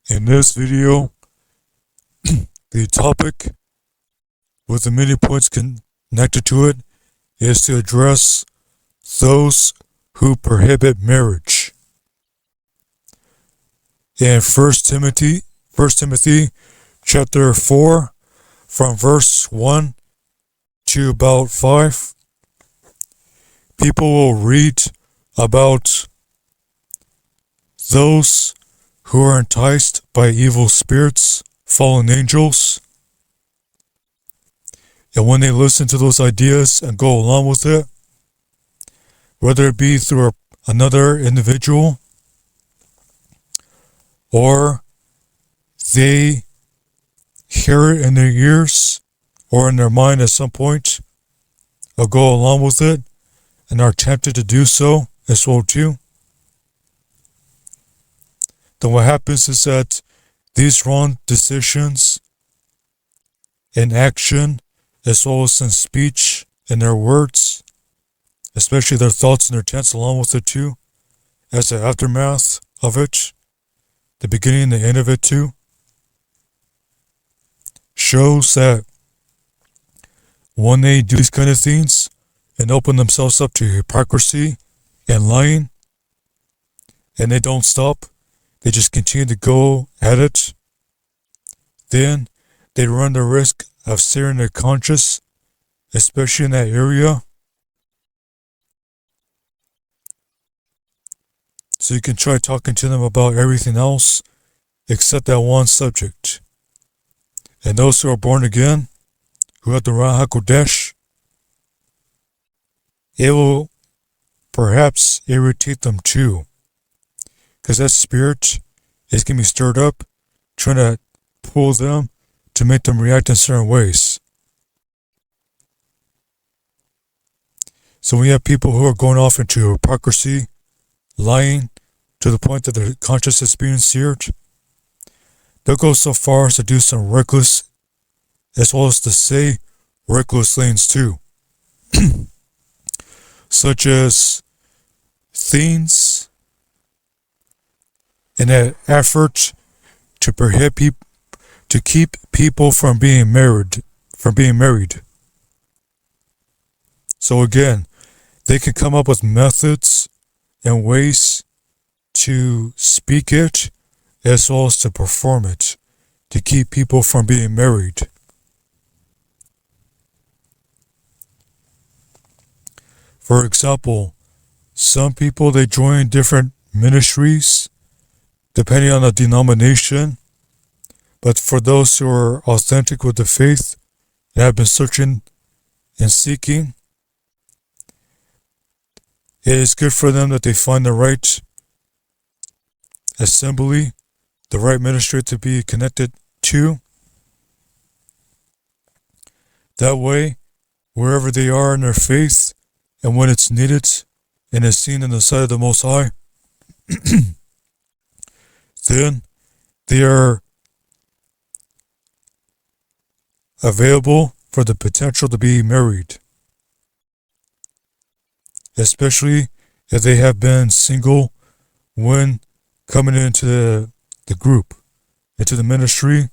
In this video, the topic with the many points connected to it is to address those who prohibit marriage. In 1 Timothy chapter 4, from verse 1 to about 5, people will read about those who are enticed by evil spirits, fallen angels, and when they listen to those ideas and go along with it, whether it be through another individual or they hear it in their ears or in their mind at some point, or go along with it and are tempted to do so as well too, then what happens is that these wrong decisions in action, as well as in speech and their words, especially their thoughts and their intents along with it too, as the aftermath of it, the beginning and the end of it too, shows that when they do these kind of things and open themselves up to hypocrisy and lying, and they don't stop, they just continue to go at it, then they run the risk of searing their conscience, especially in that area. So you can try talking to them about everything else except that one subject. And those who are born again, who have the Ruach HaKodesh, it will perhaps irritate them too, because that spirit is going to be stirred up, trying to pull them to make them react in certain ways. So we have people who are going off into hypocrisy, lying, to the point that their conscience is being seared. They'll go so far as to do some reckless, as well as to say reckless things too. Such as things in an effort to prohibit to keep people from being married. So again, they can come up with methods and ways to speak it as well as to perform it to keep people from being married. For example, some people, they join different ministries depending on the denomination, but for those who are authentic with the faith and have been searching and seeking, it is good for them that they find the right assembly, the right ministry to be connected to. That way, wherever they are in their faith, and when it's needed and is seen in the sight of the Most High, then they are available for the potential to be married, especially if they have been single when coming into the group, into the ministry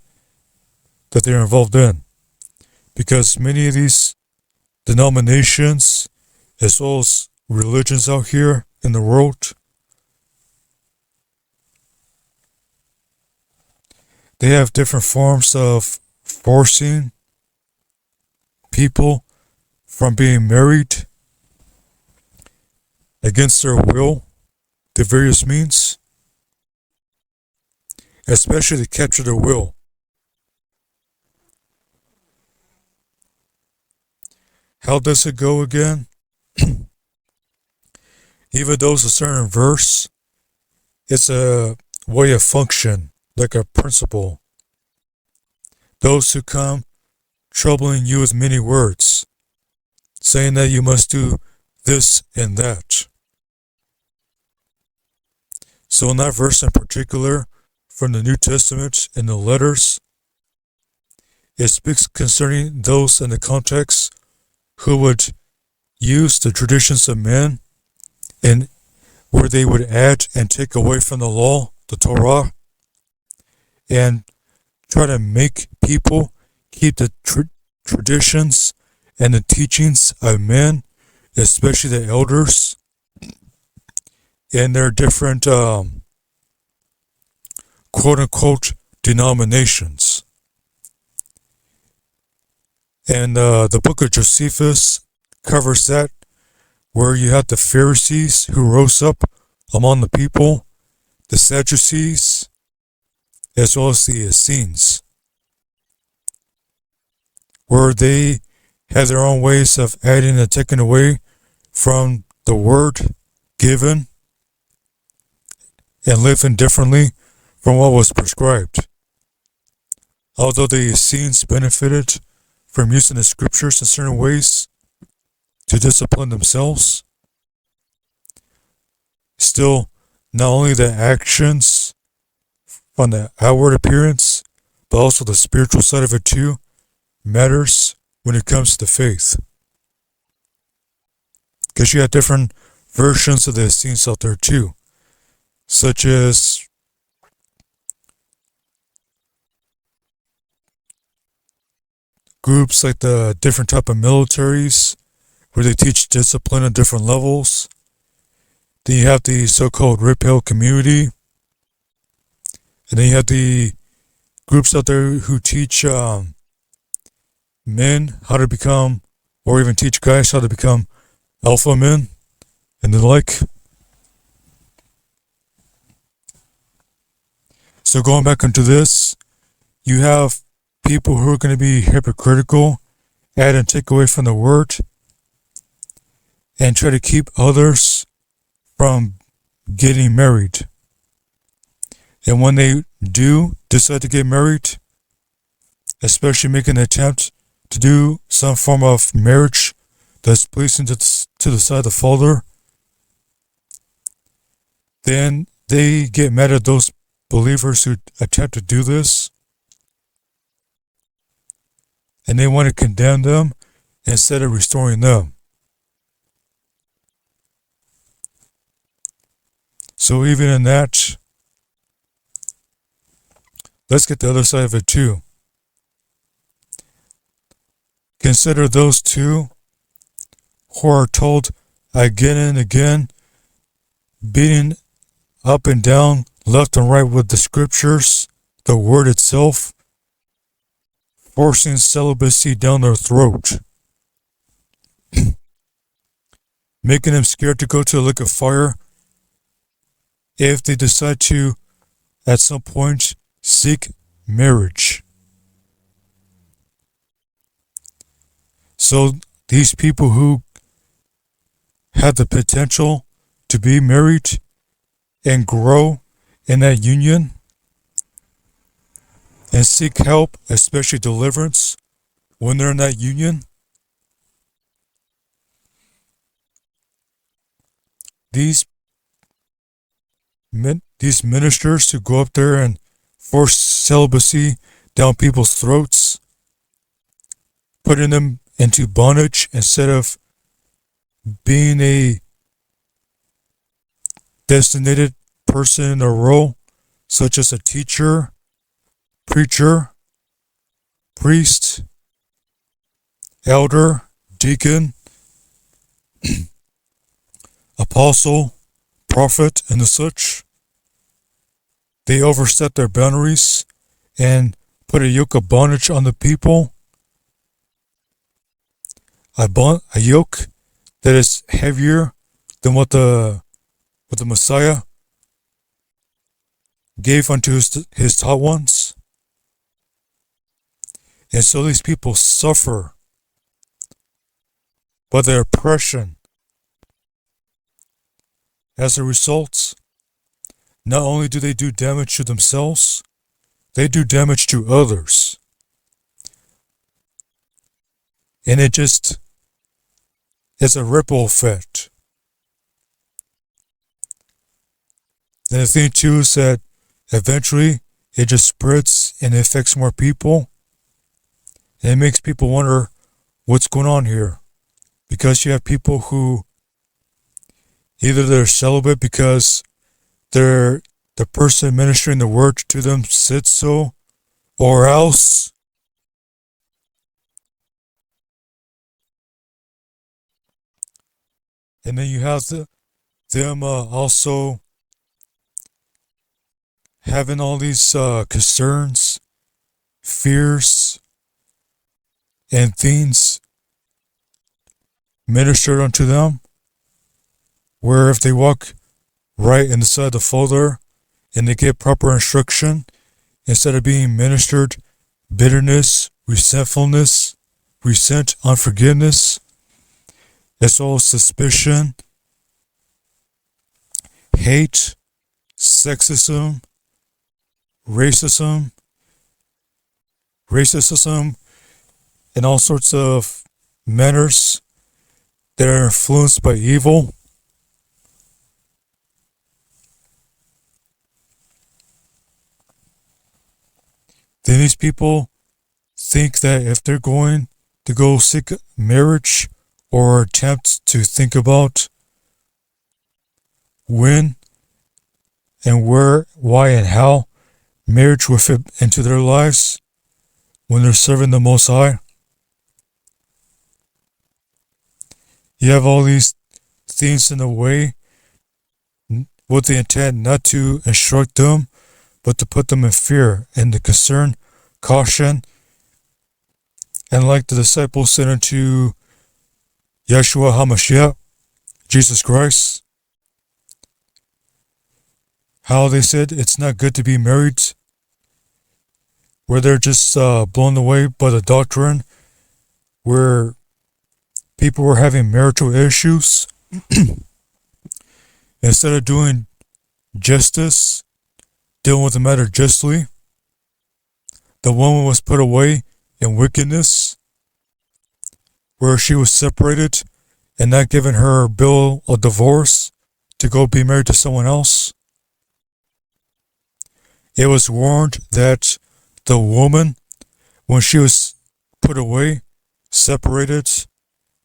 that they're involved in. Because many of these denominations, as well as religions out here in the world, they have different forms of forcing people from being married against their will through various means, especially to capture their will. How does it go again? Even though it's a certain verse, it's a way of function, like a principle. Those who come troubling you with many words, saying that you must do this and that. So in that verse in particular, from the New Testament and the letters, it speaks concerning those in the context who would use the traditions of men and where they would add and take away from the law, the Torah, and try to make people keep the traditions and the teachings of men, especially the elders, in their different quote-unquote denominations. And the book of Josephus covers that, where you have the Pharisees who rose up among the people, the Sadducees, as well as the Essenes, where they had their own ways of adding and taking away from the word given and living differently from what was prescribed. Although the Essenes benefited from using the scriptures in certain ways to discipline themselves, still, not only the actions on the outward appearance, but also the spiritual side of it too, matters when it comes to faith. Because you have different versions of the Essenes out there too, such as groups like the different type of militaries, where they teach discipline at different levels. Then you have the so-called Red Pill community. And then you have the groups out there who teach men how to become, or even teach guys how to become alpha men and the like. So going back into this, you have people who are going to be hypocritical, add and take away from the word, and try to keep others from getting married. And when they do decide to get married, especially make an attempt to do some form of marriage that's pleasing to the sight of the Father, then they get mad at those believers who attempt to do this, and they want to condemn them instead of restoring them. So even in that, let's get the other side of it too. Consider those two who are told again and again, beating up and down, left and right with the scriptures, the word itself, forcing celibacy down their throat, making them scared to go to a lake of fire if they decide to, at some point, seek marriage. So these people who have the potential to be married and grow in that union and seek help, especially deliverance, when they're in that union, these ministers who go up there and force celibacy down people's throats, putting them into bondage instead of being a designated person in a role, such as a teacher, preacher, priest, elder, deacon, apostle, prophet, and the such. They overstep their boundaries and put a yoke of bondage on the people. A yoke that is heavier than what the Messiah gave unto his taught ones. And so these people suffer by their oppression. As a result, not only do they do damage to themselves, they do damage to others. And it just is a ripple effect. And the thing too is that eventually it just spreads and affects more people. And it makes people wonder what's going on here. Because you have people who either they're celibate because they're the person administering the word to them said so, or else. And then you have them also having all these concerns, fears, and things ministered unto them, where if they walk right inside the folder and they get proper instruction, instead of being ministered bitterness, resentfulness, unforgiveness, it's all suspicion, hate, sexism, racism, and all sorts of manners that are influenced by evil. Then these people think that if they're going to go seek marriage or attempt to think about when and where, why, and how marriage will fit into their lives when they're serving the Most High, you have all these things in the way with the intent not to instruct them, but to put them in fear and to concern, caution, and like the disciples said unto Yeshua HaMashiach, Jesus Christ, how they said it's not good to be married, where they're just blown away by the doctrine, where people were having marital issues. Instead of doing justice, dealing with the matter justly, the woman was put away in wickedness, where she was separated and not given her bill of divorce to go be married to someone else. It was warned that the woman, when she was put away, separated,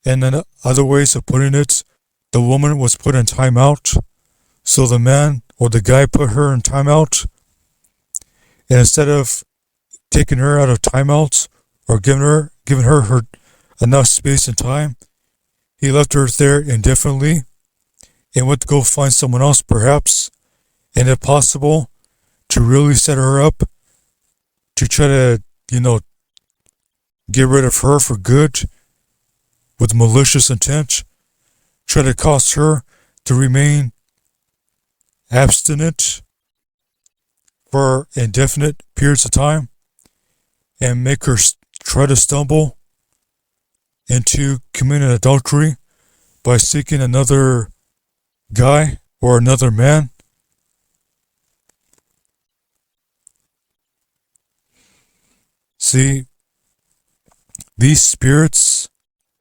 and then other ways of putting it, the woman was put in timeout. So the man or the guy put her in timeout, and instead of taking her out of timeout or giving her enough space and time, he left her there indefinitely and went to go find someone else, perhaps, and if possible, to really set her up to try to, get rid of her for good with malicious intent, try to cause her to remain abstinent for indefinite periods of time and make her try to stumble into committing adultery by seeking another guy or another man. See, these spirits,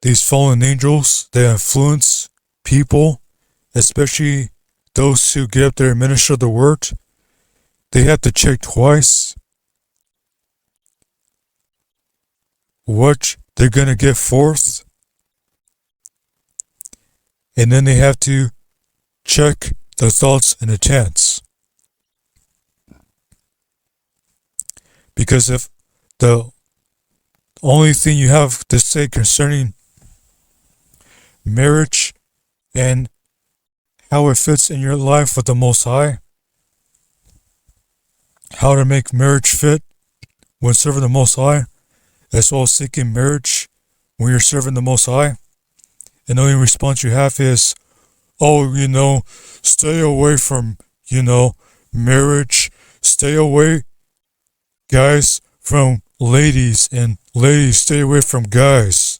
these fallen angels, they influence people, especially those who get up there and minister the word. They have to check twice what they're going to get forth, and then they have to check their thoughts and intents. Because if the only thing you have to say concerning marriage and how it fits in your life with the Most High, how to make marriage fit when serving the Most High, as well as seeking marriage when you're serving the Most High, and the only response you have is, stay away from, marriage, stay away, guys, from ladies, and ladies, stay away from guys.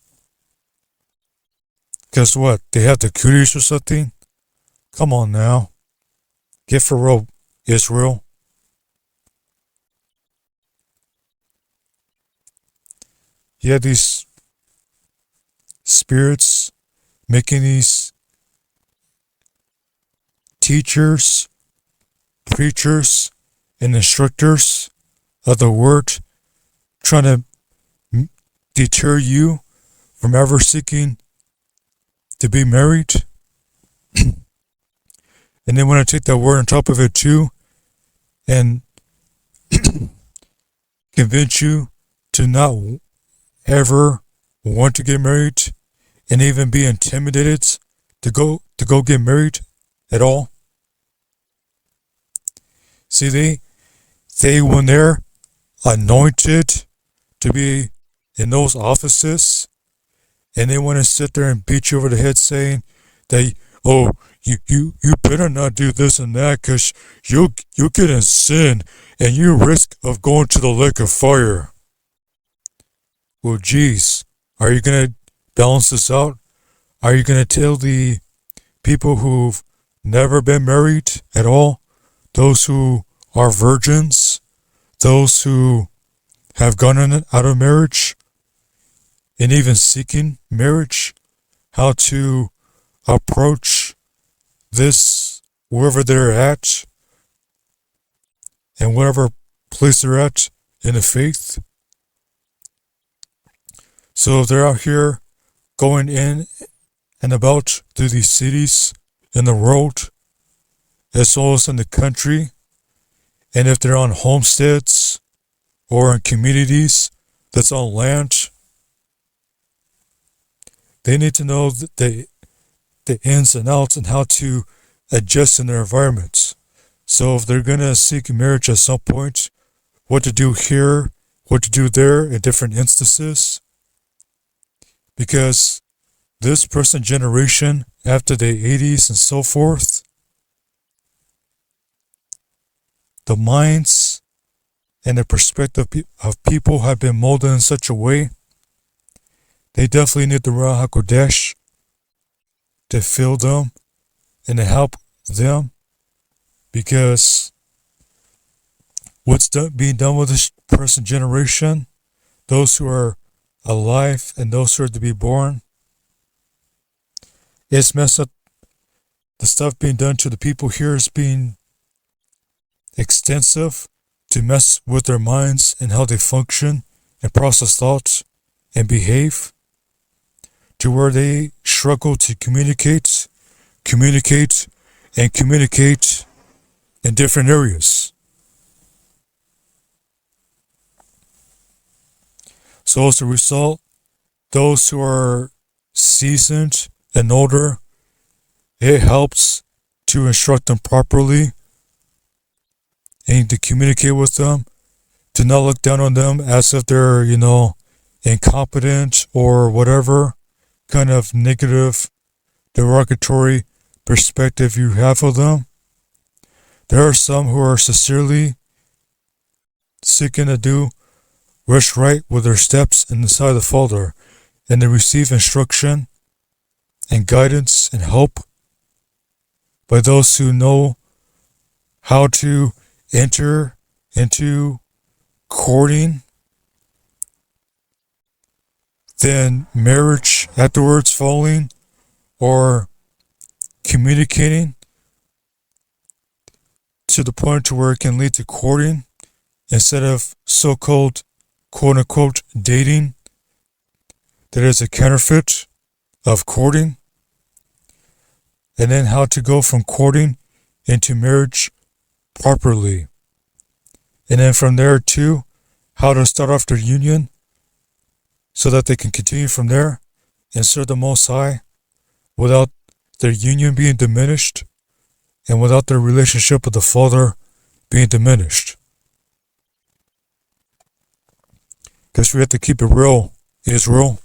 Guess what? They have the cooties or something? Come on now. Get for real, Israel. You have these spirits making these teachers, preachers, and instructors of the word trying to deter you from ever seeking to be married. And they want to take that word on top of it too and convince you to not ever want to get married and even be intimidated to go get married at all. See, they when they're anointed to be in those offices, and they want to sit there and beat you over the head saying that, oh, you better not do this and that because you'll get in sin and you risk of going to the lake of fire. Well, geez, are you going to balance this out? Are you going to tell the people who've never been married at all, those who are virgins, those who have gone in and out of marriage, and even seeking marriage, how to approach this wherever they're at and whatever place they're at in the faith? So if they're out here going in and about through these cities in the world, as well as in the country, and if they're on homesteads or in communities that's on land, they need to know the ins and outs and how to adjust in their environments. So if they're going to seek marriage at some point, what to do here, what to do there in different instances. Because this present generation, after the 80s and so forth, the minds and the perspective of people have been molded in such a way, they definitely need the Ruach HaKodesh to fill them and to help them, because what's being done with this present generation, those who are alive and those who are to be born, it's messed up. The stuff being done to the people here is being extensive to mess with their minds and how they function and process thoughts and behave, to where they struggle to communicate in different areas. So as a result, those who are seasoned and older, it helps to instruct them properly and to communicate with them, to not look down on them as if they're, incompetent or whatever kind of negative, derogatory perspective you have of them. There are some who are sincerely seeking to do what's right with their steps inside the Father, and they receive instruction and guidance and help by those who know how to enter into courting, then marriage afterwards following, or communicating to the point to where it can lead to courting instead of so-called quote-unquote dating that is a counterfeit of courting, and then how to go from courting into marriage properly, and then from there too, how to start off their union so that they can continue from there and serve the Most High without their union being diminished and without their relationship with the Father being diminished. Because we have to keep it real, Israel.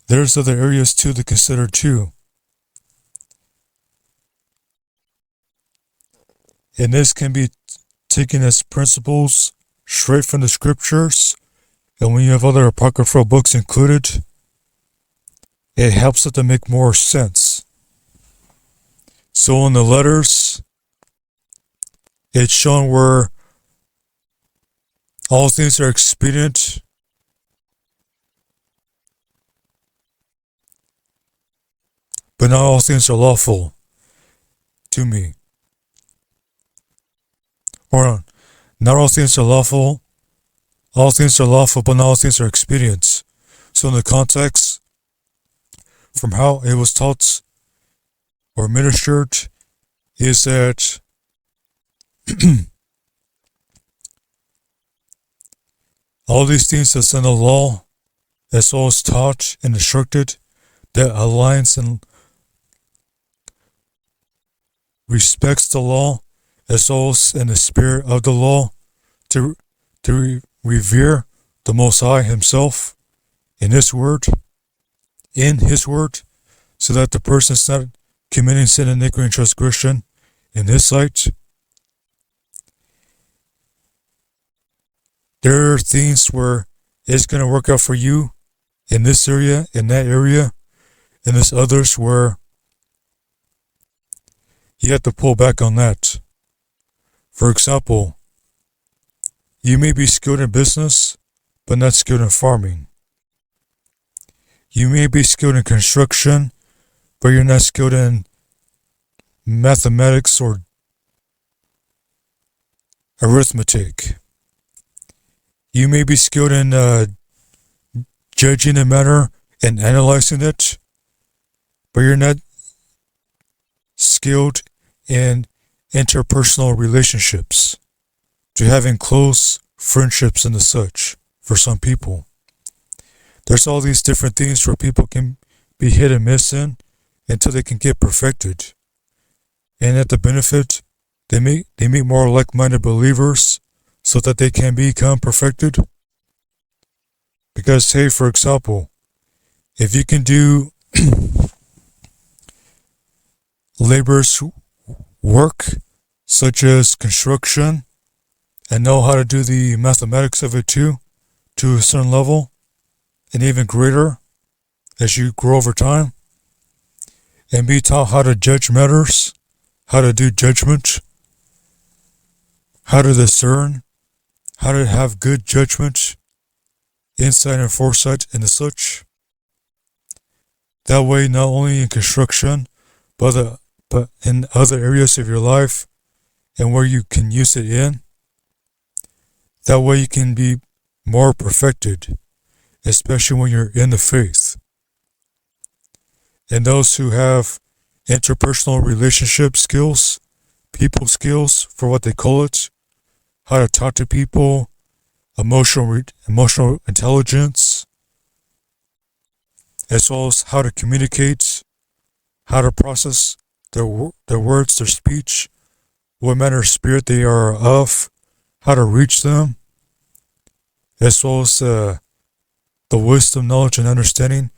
There's other areas too to consider too. And this can be taken as principles straight from the scriptures. And when you have other apocryphal books included, it helps it to make more sense. So in the letters, it's shown where all things are expedient, but not all things are lawful to me. Or not all things are lawful, all things are lawful, but not all things are expedient. So in the context, from how it was taught or ministered is that all these things that's in the law, as well as taught and instructed, that aligns and respects the law, as well as in the spirit of the law, to revere the Most High Himself in His Word, so that the person is not committing sin, iniquity, and transgression in His sight. There are things where it's going to work out for you in this area, in that area, and there's others where you have to pull back on that. For example, you may be skilled in business, but not skilled in farming. You may be skilled in construction, but you're not skilled in mathematics or arithmetic. You may be skilled in judging a matter and analyzing it, but you're not skilled in interpersonal relationships, to having close friendships and the such for some people. There's all these different things where people can be hit and miss in until they can get perfected. And at the benefit, they meet more like-minded believers so that they can become perfected. Because, hey, for example, if you can do labor's work, such as construction, and know how to do the mathematics of it too, to a certain level, and even greater as you grow over time, and be taught how to judge matters, how to do judgment, how to discern, how to have good judgment, insight and foresight, and such. That way, not only in construction, but in other areas of your life, and where you can use it in, that way you can be more perfected, especially when you're in the faith. And those who have interpersonal relationship skills, people skills, for what they call it, how to talk to people, emotional intelligence, as well as how to communicate, how to process their words, their speech, what manner of spirit they are of, how to reach them, as well as the wisdom, knowledge, and understanding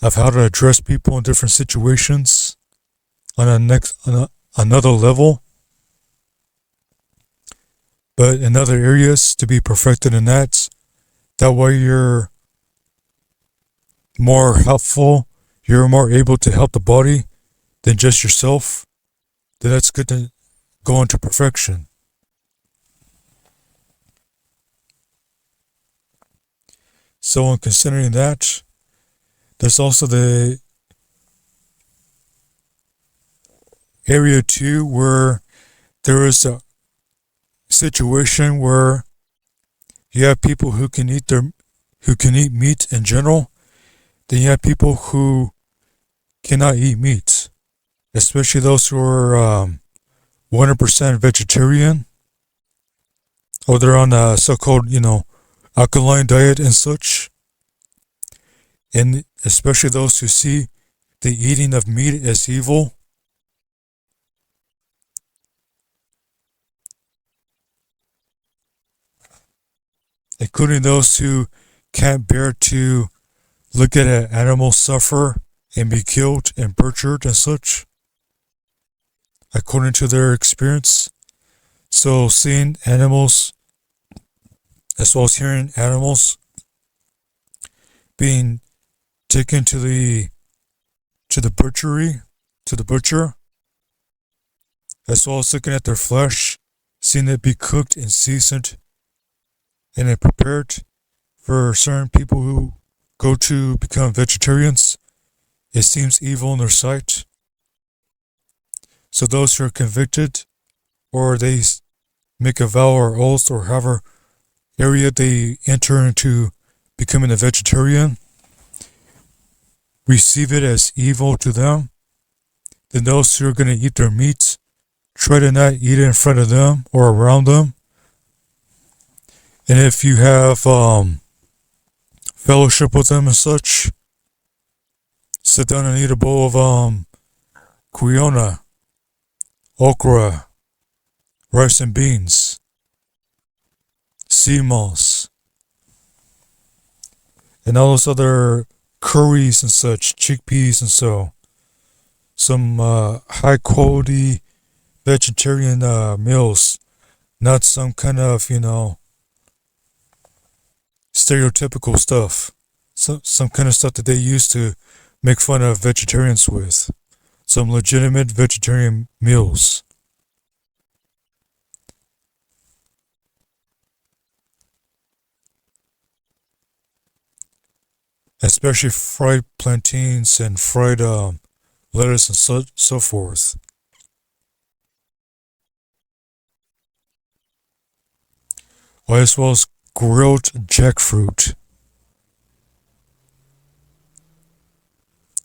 of how to address people in different situations on another level. But in other areas, to be perfected in that way you're more helpful, you're more able to help the body than just yourself, then that's good to go into perfection. So in considering that, there's also the area too where there is a situation where you have people who can eat meat in general. Then you have people who cannot eat meat, especially those who are 100% vegetarian, or they're on a so-called, alkaline diet and such. And especially those who see the eating of meat as evil. Including those who can't bear to look at an animal suffer and be killed and butchered and such, according to their experience. So seeing animals, as well as hearing animals being taken to the butcher, as well as looking at their flesh, seeing it be cooked and seasoned and prepared for certain people who go to become vegetarians, it seems evil in their sight. So those who are convicted, or they make a vow or oath, or however area they enter into becoming a vegetarian, receive it as evil to them, then those who are going to eat their meat, try to not eat it in front of them or around them. And if you have fellowship with them and such, sit down and eat a bowl of quinoa, okra, rice and beans, sea moss, and all those other curries and such, chickpeas and so. Some high quality vegetarian meals, not some kind of, stereotypical stuff. Some kind of stuff that they use to make fun of vegetarians with. Some legitimate vegetarian meals. Especially fried plantains and fried lettuce and so forth. As well as grilled jackfruit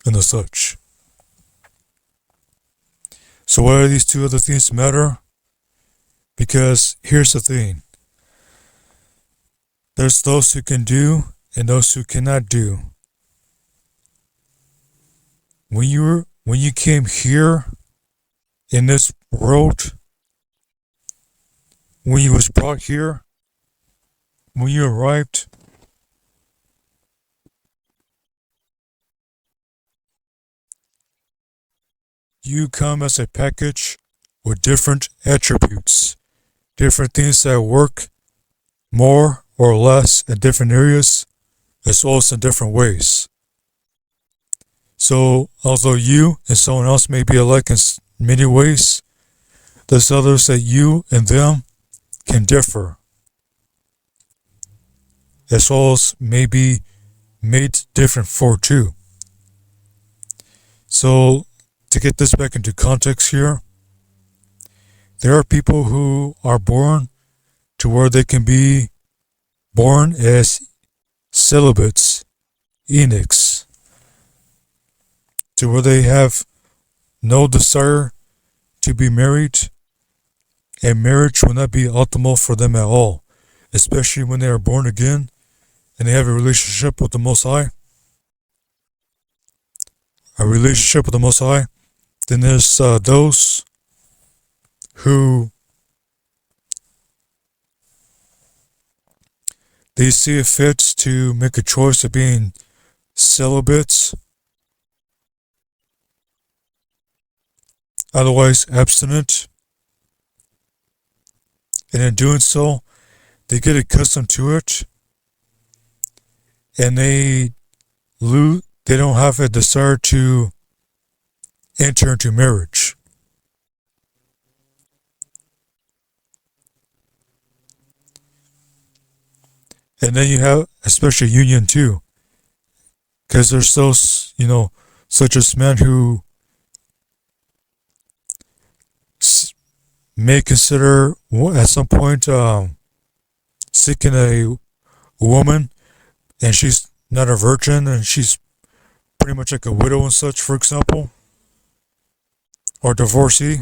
and the such. So why do these two other things matter? Because here's the thing. There's those who can do and those who cannot do. When you came here in this world, when you was brought here, when you arrived, you come as a package with different attributes, different things that work more or less in different areas, as well as in different ways. So, although you and someone else may be alike in many ways, there's others that you and them can differ, as well as may be made different for too. So, to get this back into context here, there are people who are born to where they can be born as celibates, eunuchs, to where they have no desire to be married, and marriage will not be optimal for them at all, especially when they are born again and they have a relationship with the Most High. Then there's those who they see it fit to make a choice of being celibates, otherwise abstinent, and in doing so, they get accustomed to it, and they don't have a desire to enter into marriage. And then you have especially union too, because there's those, such as men who may consider at some point seeking a woman, and she's not a virgin, and she's pretty much like a widow and such, for example, or divorcee.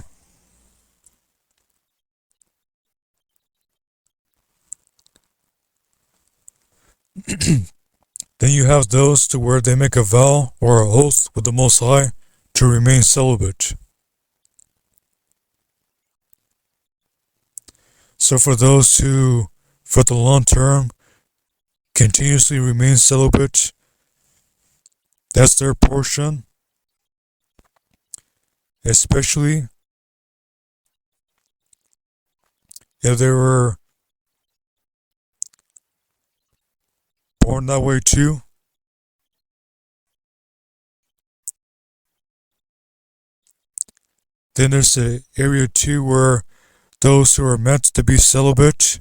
Then you have those to where they make a vow or a oath with the Most High to remain celibate. So for those who, for the long term, continuously remain celibate, that's their portion, especially if they were born that way too. Then there's the area too where those who are meant to be celibate,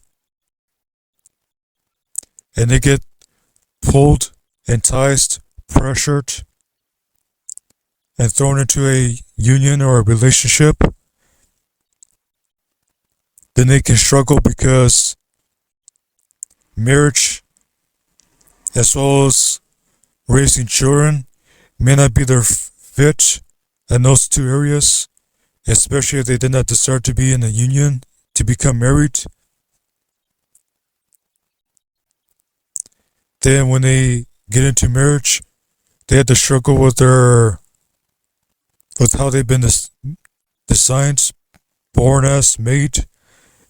and they get pulled, enticed, pressured, and thrown into a union or a relationship, then they can struggle because marriage, as well as raising children, may not be their fit in those two areas, especially if they did not decide to be in a union to become married, then when they get into marriage, they have to struggle with how they've been designed, born as, made,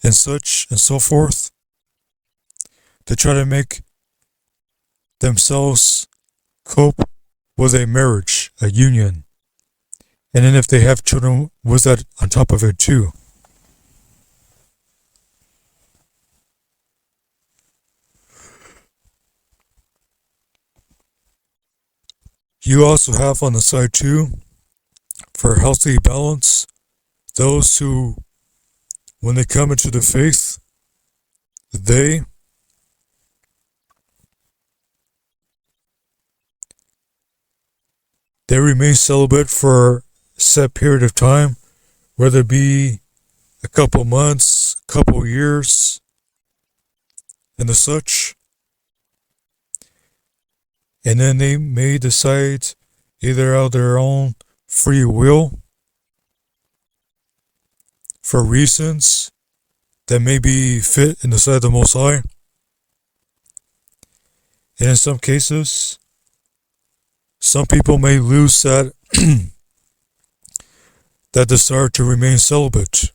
and such and so forth, to try to make themselves cope with a marriage, a union. And then if they have children with that on top of it too. You also have on the side too, for healthy balance, those who, when they come into the faith, they remain celibate for a set period of time, whether it be a couple months, couple years, and the such. And then they may decide, either out of their own free will, for reasons that may be fit in the sight of the Most High. And in some cases, some people may lose that that desire to remain celibate.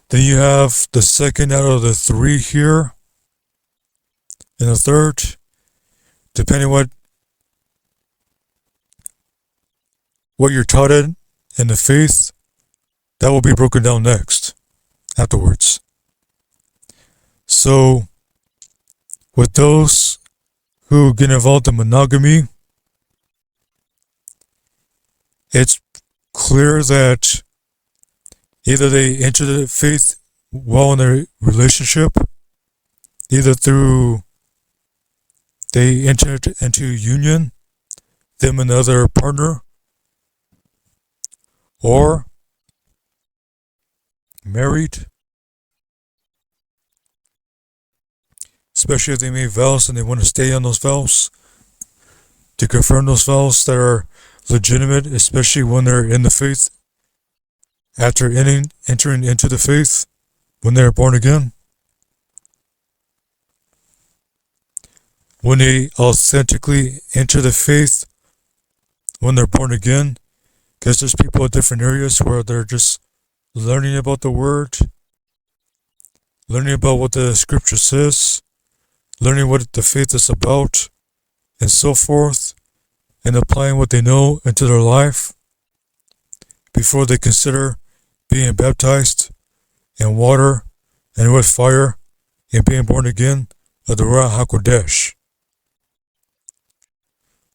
Then you have the second out of the three here, and the third, depending what you're taught in the faith, that will be broken down next, afterwards. So, with those who get involved in monogamy, it's clear that either they enter the faith while in their relationship, either through they enter into union, them and the other partner, or married, especially if they made vows and they want to stay on those vows, to confirm those vows that are legitimate, especially when they're in the faith, after entering into the faith, when they're born again. When they authentically enter the faith, when they're born again, because there's people at different areas where they're just learning about the Word, learning about what the Scripture says, learning what the faith is about, and so forth, and applying what they know into their life before they consider being baptized in water and with fire and being born again of the Ruach HaKodesh.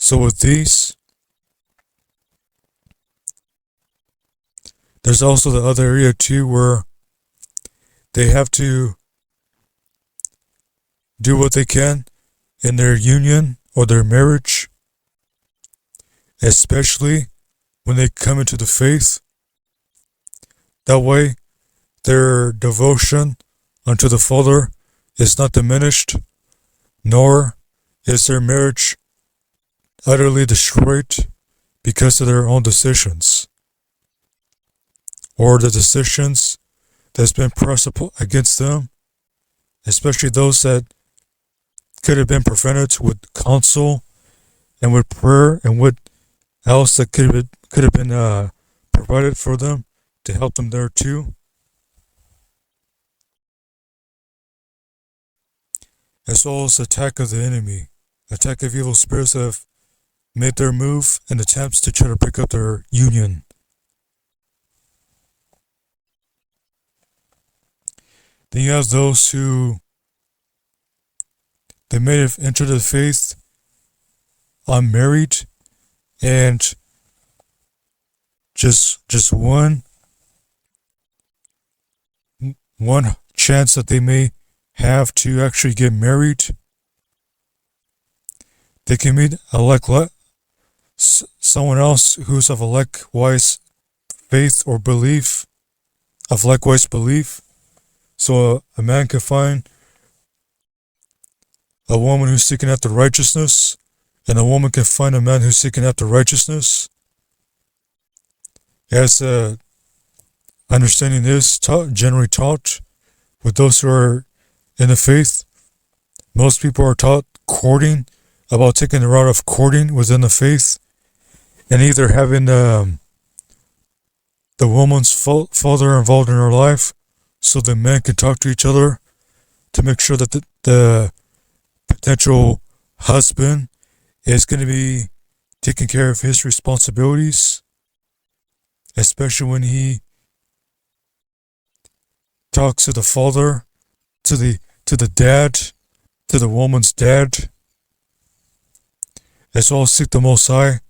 So with these, there's also the other area too where they have to do what they can in their union or their marriage, especially when they come into the faith. That way, their devotion unto the Father is not diminished, nor is their marriage utterly destroyed because of their own decisions, or the decisions that's been pressed against them, especially those that could have been prevented with counsel and with prayer and what else that could have been provided for them to help them there too. As well as attack of the enemy, attack of evil spirits that have made their move and attempts to try to break up their union. Then you have those who they may have entered the faith unmarried, and just one chance that they may have to actually get married, they can meet someone else who's of a likewise faith or belief, of likewise belief, So a man can find a woman who's seeking after righteousness, and a woman can find a man who's seeking after righteousness. As understanding is generally taught with those who are in the faith, most people are taught courting, about taking the route of courting within the faith, and either having the woman's father involved in her life so the men can talk to each other to make sure that the potential husband is going to be taking care of his responsibilities, especially when he talks to the father, to the dad, to the woman's dad, as well as seek the Most High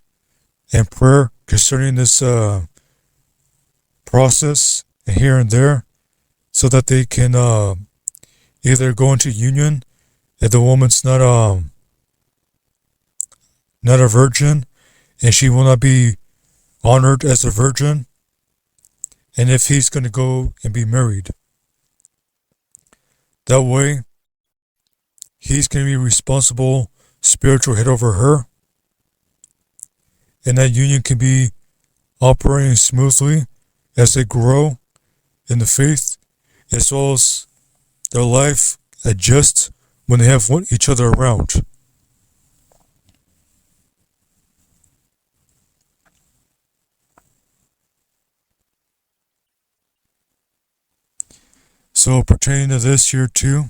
and prayer concerning this process here and there, so that they can either go into union if the woman's not a virgin, and she will not be honored as a virgin, and if he's going to go and be married. That way, he's going to be responsible spiritual head over her, and that union can be operating smoothly as they grow in the faith, as well as their life adjusts when they have each other around. So pertaining to this here too,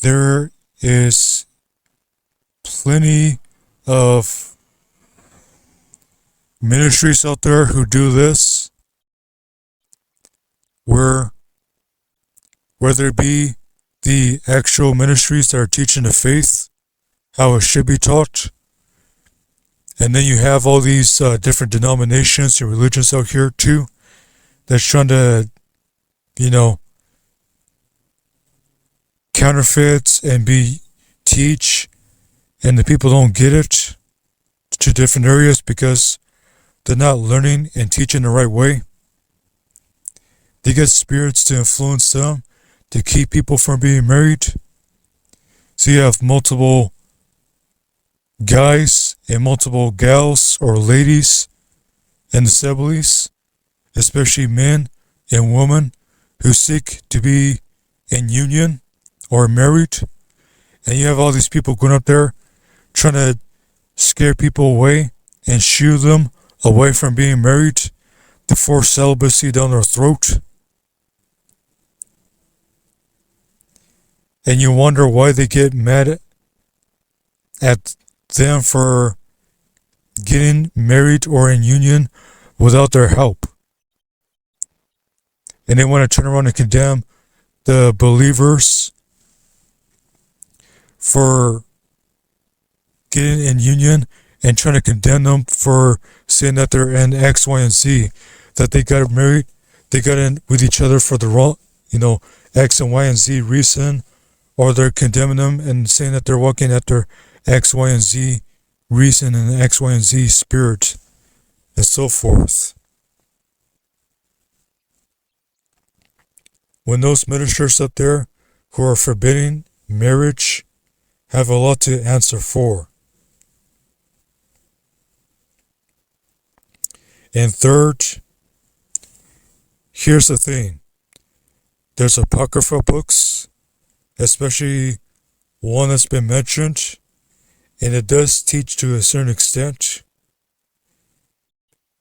there is plenty of ministries out there who do this, where whether it be the actual ministries that are teaching the faith, how it should be taught, and then you have all these different denominations and religions out here too that's trying to, counterfeit and teach, and the people don't get it to different areas because they're not learning and teaching the right way. They get spirits to influence them to keep people from being married. So you have multiple guys and multiple gals or ladies in the assemblies, especially men and women who seek to be in union or married. And you have all these people going up there trying to scare people away and shoo them away from being married, to force celibacy down their throat. And you wonder why they get mad at them for getting married or in union without their help. And they want to turn around and condemn the believers for getting in union and trying to condemn them for saying that they're in X, Y, and Z, that they got married, they got in with each other for the wrong, X and Y and Z reason, or they're condemning them and saying that they're walking after X, Y, and Z reason and X, Y, and Z spirit, and so forth. When those ministers up there who are forbidding marriage have a lot to answer for. And third, here's the thing. There's apocryphal books, especially one that's been mentioned, and it does teach to a certain extent.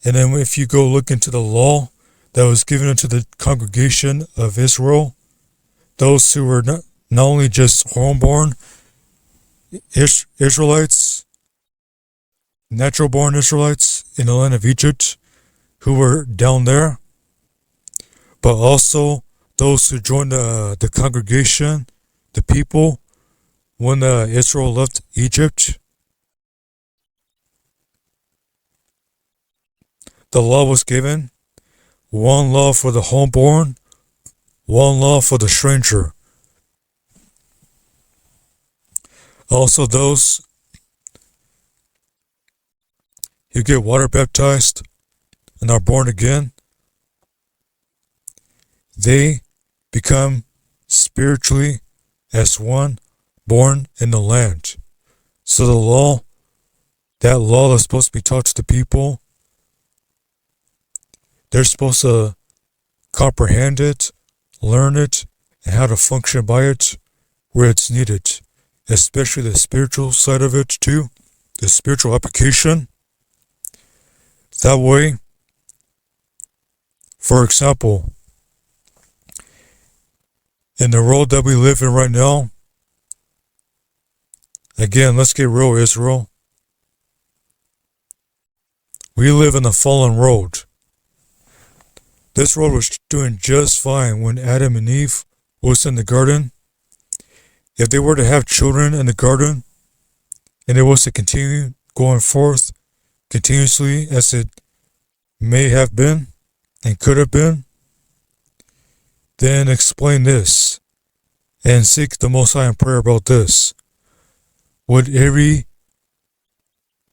And then if you go look into the law that was given unto the congregation of Israel, those who were not only just homeborn Israelites, natural-born Israelites in the land of Egypt, who were down there, but also those who joined the congregation, the people, when Israel left Egypt. The law was given, one law for the homeborn, one law for the stranger. Also those who get water baptized and are born again, they become spiritually as one born in the land. So that law that's supposed to be taught to the people, they're supposed to comprehend it, learn it, and how to function by it where it's needed, especially the spiritual side of it too, the spiritual application. That way, for example, in the world that we live in right now, again, let's get real, Israel. We live in a fallen world. This world was doing just fine when Adam and Eve was in the garden. If they were to have children in the garden, and it was to continue going forth continuously as it may have been and could have been, then explain this and seek the Most High in prayer about this. Would every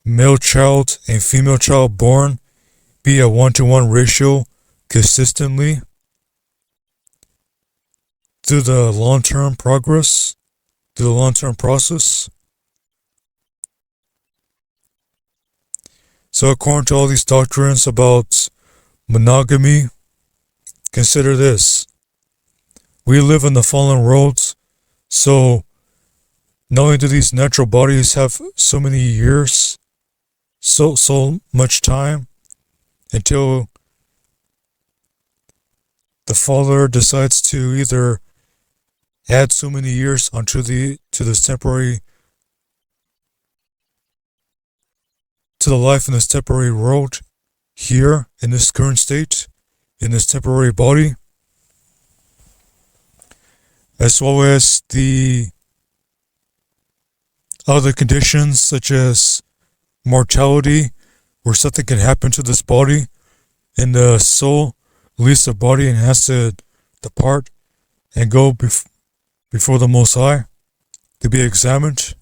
male child and female child born be a 1-to-1 ratio consistently through the long-term progress, through the long-term process? So according to all these doctrines about monogamy, consider this. We live in the fallen world, so not only do these natural bodies have so many years, so much time until the Father decides to either add so many years onto to this temporary, to the life in this temporary world here in this current state, in this temporary body, as well as the other conditions such as mortality, where something can happen to this body and the soul leaves the body and has to depart and go before the Most High to be examined.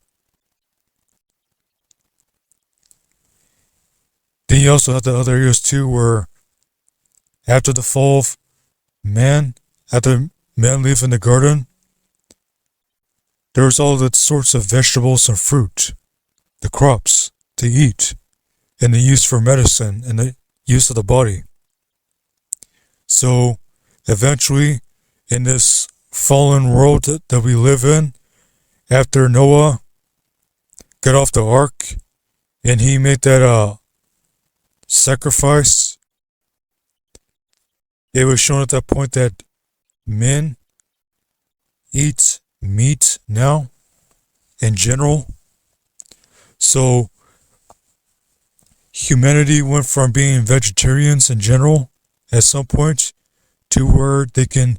Then you also have the other areas too, where after the fall of man, after man leaving the garden, there's all the sorts of vegetables and fruit, the crops to eat, and the use for medicine and the use of the body. So eventually, in this fallen world that we live in, after Noah got off the ark and he made that sacrifice, it was shown at that point that men eat meat now in general. So humanity went from being vegetarians in general at some point to where they can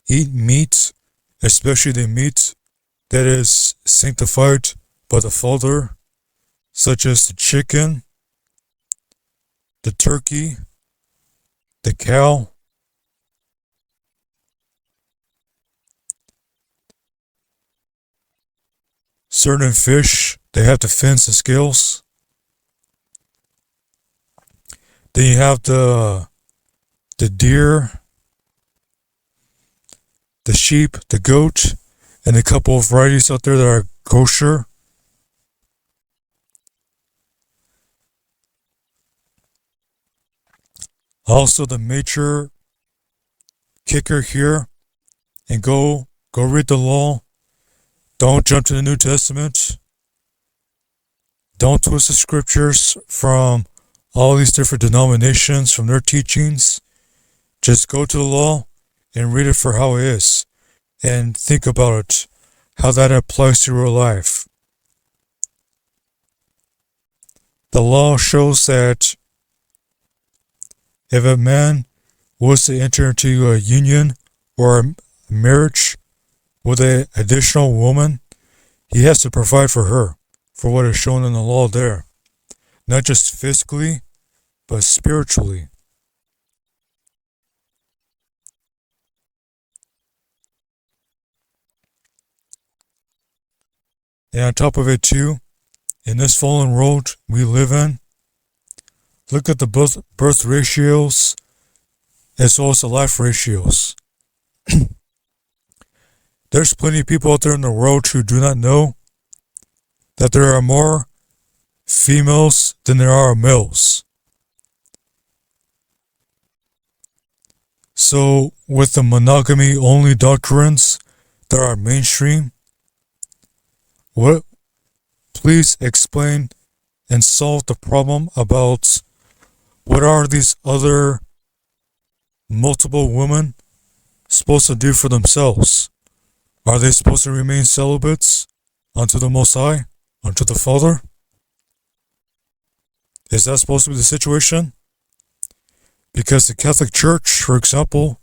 eat meat, especially the meat that is sanctified by the Father, such as the chicken, the turkey, the cow, certain fish, they have the fins and scales. Then you have the deer, the sheep, the goat, and a couple of varieties out there that are kosher. Also, the major kicker here, and go read the law. Don't jump to the New Testament. Don't twist the scriptures from all these different denominations, from their teachings. Just go to the law and read it for how it is, and think about it, how that applies to your life. The law shows that if a man was to enter into a union or a marriage with an additional woman, he has to provide for her, for what is shown in the law there. Not just physically, but spiritually. And on top of it too, in this fallen world we live in, look at the birth ratios as well as the life ratios. There's plenty of people out there in the world who do not know that there are more females than there are males. So, with the monogamy only doctrines that are mainstream, please explain and solve the problem about what are these other multiple women supposed to do for themselves? Are they supposed to remain celibates unto the Most High, unto the Father? Is that supposed to be the situation? Because the Catholic Church, for example,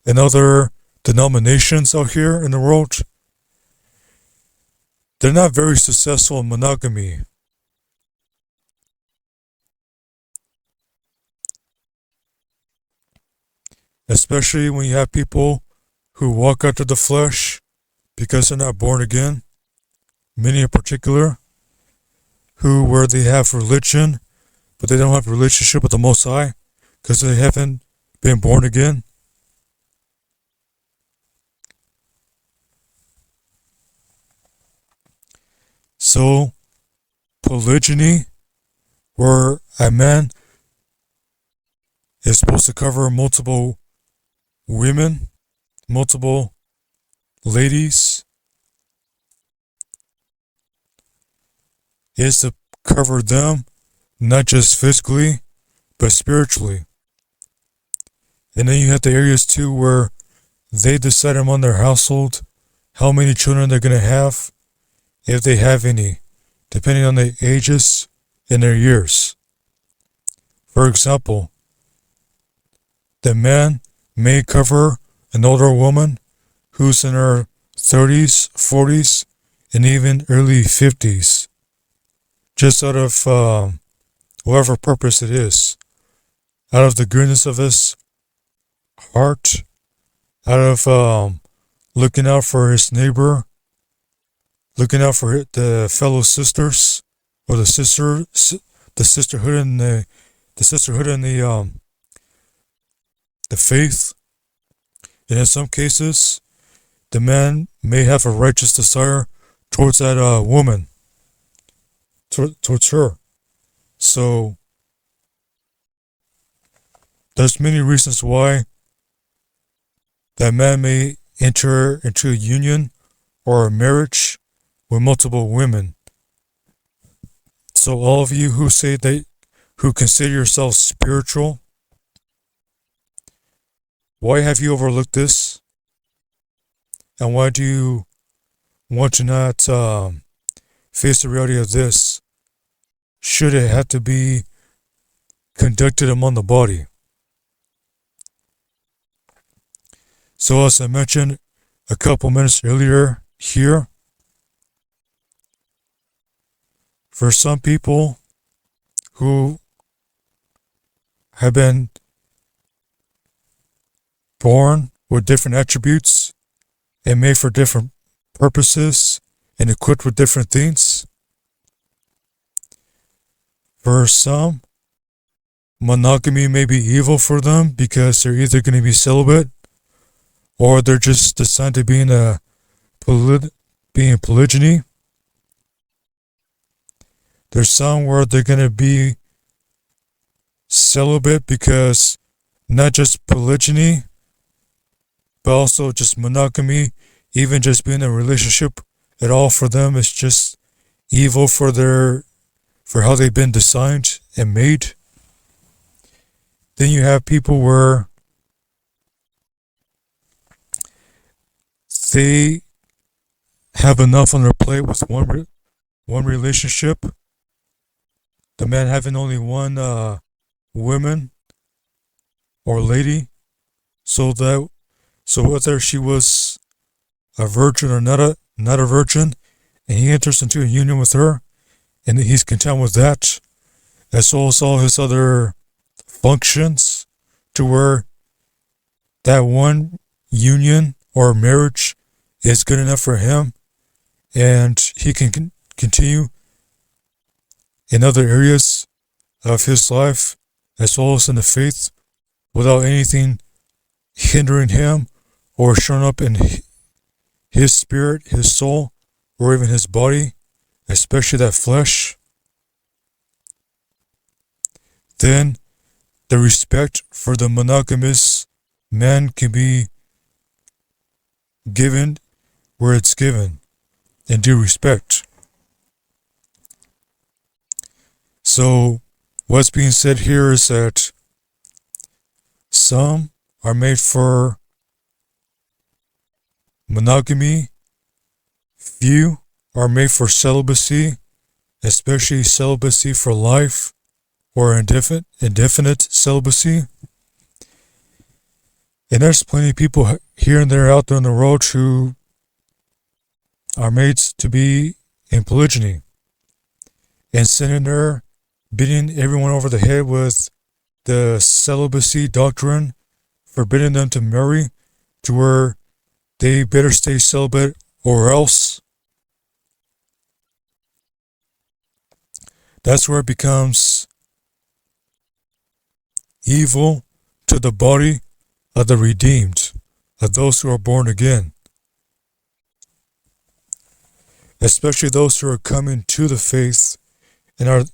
and other denominations out here in the world, they're not very successful in monogamy. Especially when you have people who walk after the flesh because they're not born again. Many in particular, where they have religion, but they don't have a relationship with the Most High because they haven't been born again. So, polygyny, where a man is supposed to cover multiple women, multiple ladies, is to cover them not just physically, but spiritually. And then you have the areas too where they decide among their household how many children they're going to have, if they have any, depending on their ages and their years. For example, the man may cover an older woman who's in her 30s, 40s, and even early 50s, just out of whatever purpose it is, out of the goodness of his heart, out of looking out for his neighbor, looking out for the fellow sisters, or the sisterhood in the faith. And in some cases, the man may have a righteous desire towards that woman, towards her. So there's many reasons why that man may enter into a union or a marriage with multiple women. So all of you who consider yourselves spiritual, why have you overlooked this? And why do you want to not face the reality of this? Should it have to be conducted among the body? So as I mentioned a couple minutes earlier here, for some people who have been born with different attributes and made for different purposes and equipped with different things, for some, monogamy may be evil for them because they're either going to be celibate or they're just designed to be in polygyny. There's some where they're going to be celibate because not just polygyny, but also just monogamy, even just being in a relationship at all for them is just evil for how they've been designed and made. Then you have people where they have enough on their plate with one relationship. The man having only one woman or lady, so whether she was a virgin or not a virgin, and he enters into a union with her, and he's content with that, as well as all his other functions, to where that one union or marriage is good enough for him, and he can continue in other areas of his life, as well as in the faith, without anything hindering him or showing up in his spirit, his soul, or even his body, especially that flesh, then the respect for the monogamous man can be given where it's given, in due respect. So, what's being said here is that some are made for monogamy, few are made for celibacy, especially celibacy for life or indefinite celibacy. And there's plenty of people here and there out there in the world who are made to be in polygyny and sitting there beating everyone over the head with the celibacy doctrine, forbidding them to marry, to where they better stay celibate or else. That's where it becomes evil to the body of the redeemed, of those who are born again, especially those who are coming to the faith and are,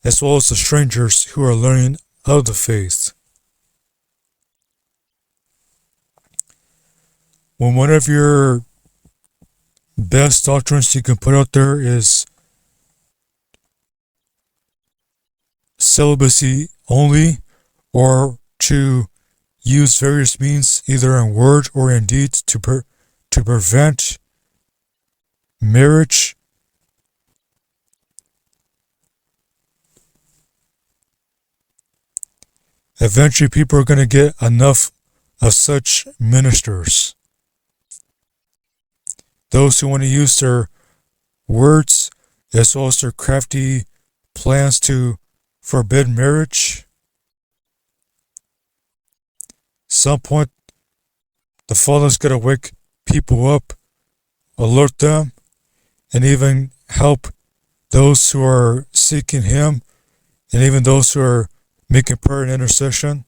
as well as the strangers who are learning of the faith. When one of your best doctrines you can put out there is celibacy only, or to use various means, either in word or in deed, to prevent marriage, eventually people are going to get enough of such ministers. Those who want to use their words as well as their crafty plans to forbid marriage. Some point, the Father's going to wake people up, alert them, and even help those who are seeking Him, and even those who are making prayer and intercession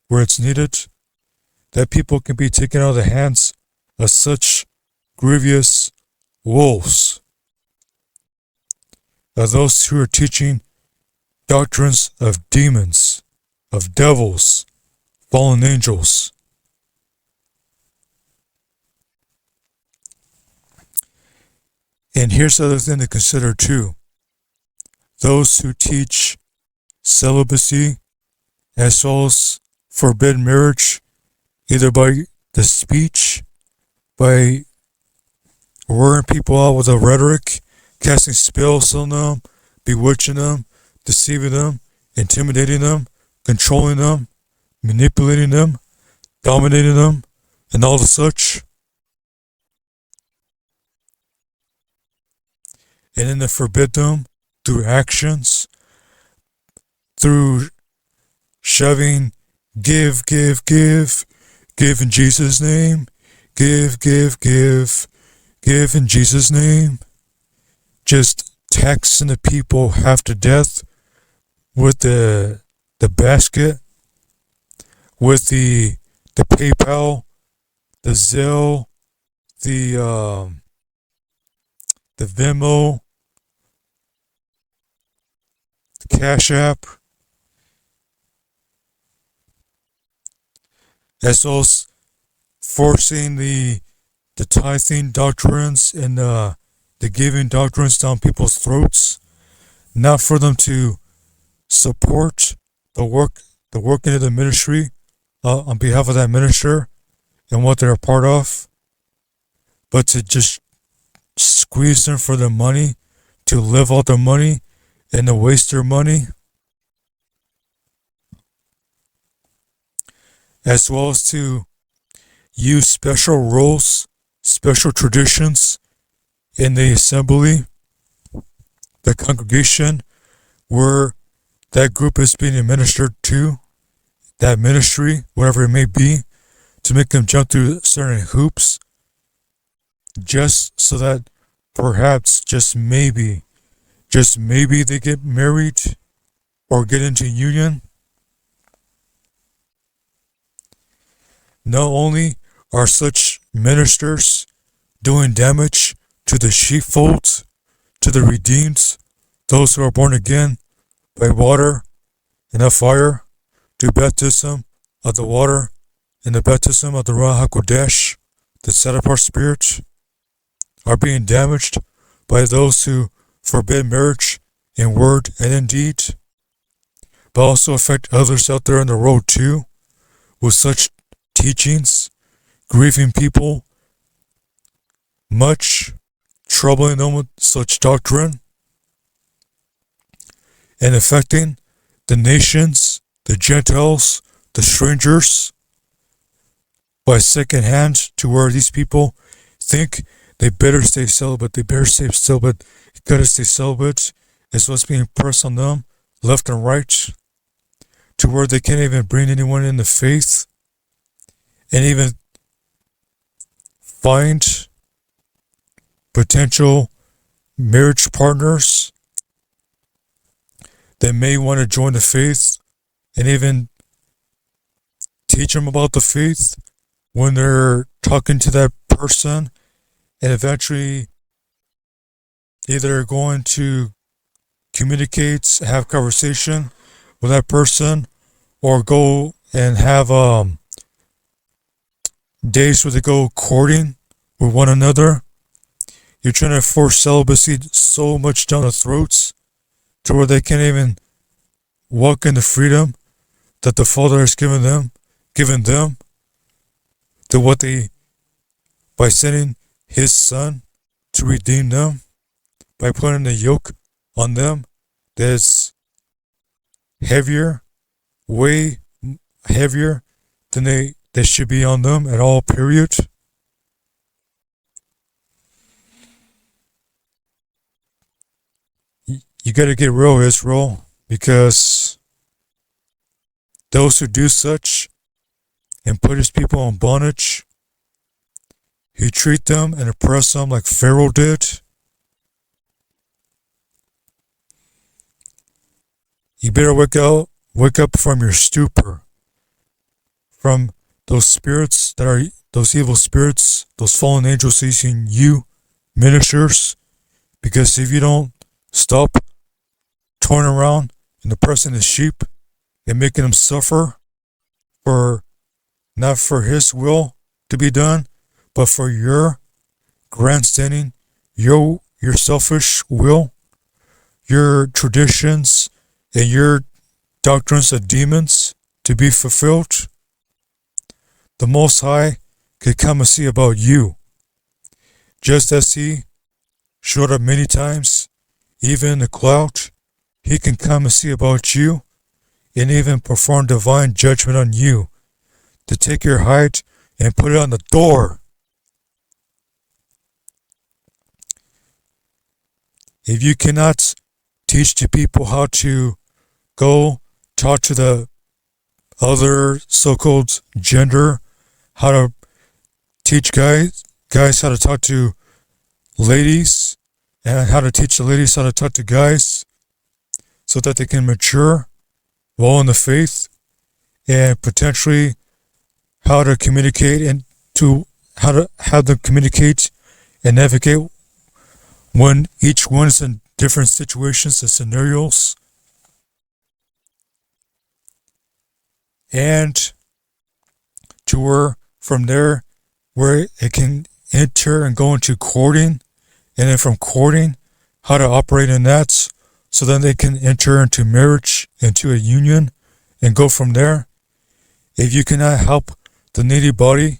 where it's needed, that people can be taken out of the hands of such grievous wolves, of those who are teaching doctrines of demons, of devils, fallen angels. And here's the other thing to consider too. Those who teach celibacy as well as forbid marriage, either by the speech, by wearing people out with a rhetoric, casting spells on them, bewitching them, deceiving them, intimidating them, controlling them, manipulating them, dominating them, and all the such. And then to forbid them through actions, through shoving, give in Jesus' name, give in Jesus' name, just taxing the people half to death with the basket, with the PayPal, the Zelle, the Venmo, the Cash App, as well as forcing the tithing doctrines and the giving doctrines down people's throats, not for them to support the working of the ministry on behalf of that minister and what they're a part of, but to just squeeze them for their money, to live out their money and to waste their money, as well as to use special rules, special traditions in the assembly, the congregation where that group is being administered to, that ministry, whatever it may be, to make them jump through certain hoops, just so that perhaps, just maybe they get married or get into union. Not only are such ministers doing damage to the sheepfolds, to the redeemed, those who are born again by water and of fire, through baptism of the water and the baptism of the Ruach HaKodesh, the set apart spirit, are being damaged by those who forbid marriage in word and in deed, but also affect others out there on the road too, with such teachings, grieving people much, troubling them with such doctrine, and affecting the nations, the Gentiles, the strangers, by second hand, to where these people think they better stay celibate, gotta stay celibate, is what's being pressed on them, left and right, to where they can't even bring anyone in the faith, and even find potential marriage partners that may want to join the faith, and even teach them about the faith when they're talking to that person, and eventually either going to communicate, have conversation with that person, or go and have days where they go courting with one another. You're trying to force celibacy so much down their throats to where they can't even walk in the freedom that the Father has given them, to what they, by sending His Son to redeem them, by putting a yoke on them that is heavier, way heavier than they should be on them at all, period. You gotta get real, Israel, because those who do such and put His people in bondage, He treat them and oppress them like Pharaoh did. You better wake up from your stupor, from those spirits that are, those evil spirits, those fallen angels using you, ministers, because if you don't stop turning around and oppressing the sheep and making them suffer for, not for His will to be done, but for your grandstanding, your selfish will, your traditions, and your doctrines of demons to be fulfilled, the Most High could come and see about you, just as He showed up many times, even in the cloud. He can come and see about you, and even perform divine judgment on you, to take your height and put it on the door. If you cannot teach the people how to go talk to the other so-called gender, how to teach guys how to talk to ladies, and how to teach the ladies how to talk to guys, so that they can mature well in the faith, and potentially how to communicate, and to how to have them communicate and navigate when each one is in different situations and scenarios, and to where from there where it can enter and go into courting, and then from courting how to operate in that, so then they can enter into marriage, into a union, and go from there. If you cannot help the needy body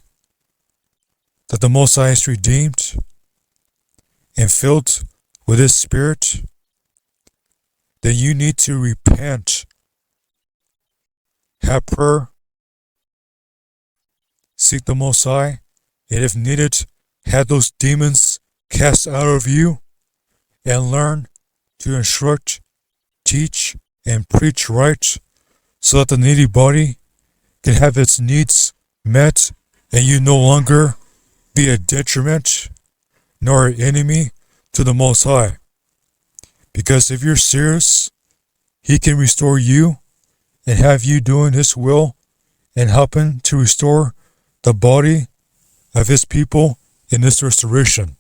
that the Most High has redeemed and filled with His Spirit, then you need to repent, have prayer, seek the Most High, and if needed, have those demons cast out of you, and learn to instruct, teach, and preach right, so that the needy body can have its needs met, and you no longer be a detriment nor an enemy to the Most High. Because if you're serious, He can restore you and have you doing His will and helping to restore the body of His people in this restoration.